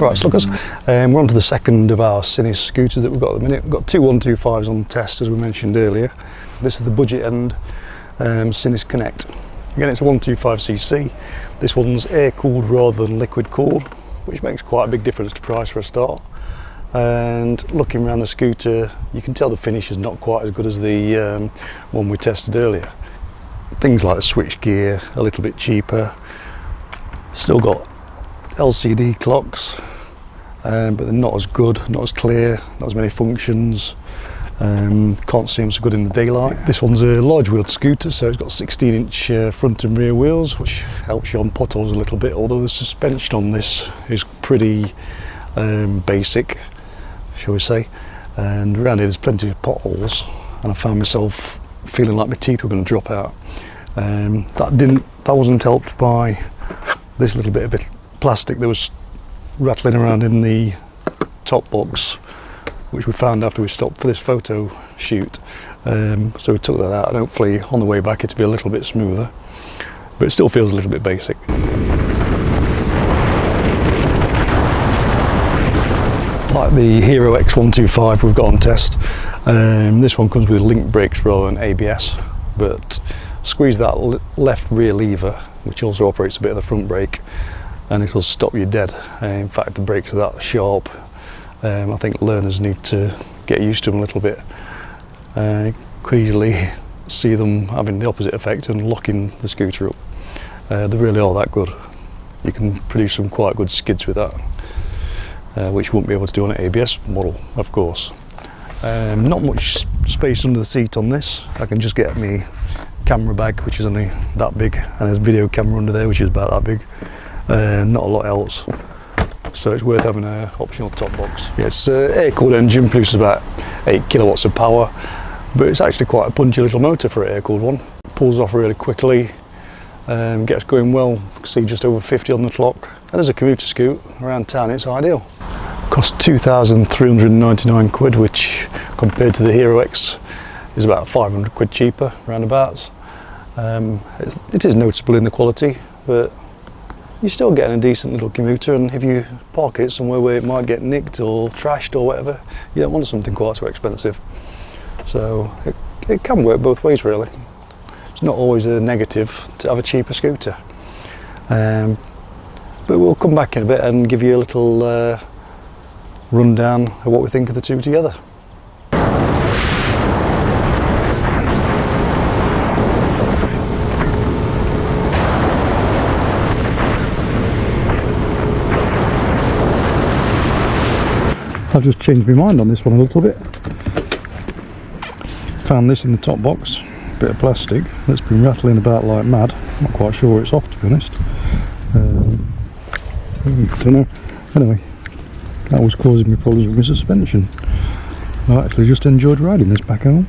Right, SLUKers, we're on to the second of our Sinnis scooters that we've got at the minute. We've got two 125s on test, as we mentioned earlier. This is the budget end Sinnis Connect. Again, it's a 125cc. This one's air cooled rather than liquid cooled, which makes quite a big difference to price for a start. And looking around the scooter, you can tell the finish is not quite as good as the one we tested earlier. Things like the switch gear, a little bit cheaper. Still got LCD clocks, but they're not as good, not as clear, not as many functions. Can't see them so good in the daylight. This one's a large wheeled scooter, so it's got 16-inch front and rear wheels, which helps you on potholes a little bit, although the suspension on this is pretty basic, shall we say. And around here there's plenty of potholes, and I found myself feeling like my teeth were going to drop out. That wasn't helped by this little bit of plastic that was rattling around in the top box, which we found after we stopped for this photo shoot. So we took that out, and hopefully on the way back it'll be a little bit smoother, but it still feels a little bit basic. Like the Hero X125 we've got on test, this one comes with link brakes rather than ABS, but squeeze that left rear lever, which also operates a bit of the front brake, and it'll stop you dead. In fact, the brakes are that sharp. I think learners need to get used to them a little bit. Could easily see them having the opposite effect and locking the scooter up. They really are that good. You can produce some quite good skids with that, which you won't be able to do on an ABS model, of course. Not much space under the seat on this. I can just get my camera bag, which is only that big, and there's a video camera under there, which is about that big. Not a lot else, so it's worth having an optional top box. Yeah, it's an air-cooled engine, produces about 8 kilowatts of power, but it's actually quite a punchy little motor for an air-cooled one. Pulls off really quickly, gets going well. You can see just over 50 on the clock, and as a commuter scoot around town it's ideal. Cost 2,399 quid, which compared to the Hero X is about 500 quid cheaper, roundabouts. It is noticeable in the quality, but you're still getting a decent little commuter, and if you park it somewhere where it might get nicked or trashed or whatever, you don't want something quite so expensive. So it can work both ways really. It's not always a negative to have a cheaper scooter. But we'll come back in a bit and give you a little rundown of what we think of the two together. I've just changed my mind on this one a little bit. Found this in the top box, bit of plastic that's been rattling about like mad. Not quite sure it's off, to be honest. Don't know. Anyway, that was causing me problems with my suspension. I actually just enjoyed riding this back home.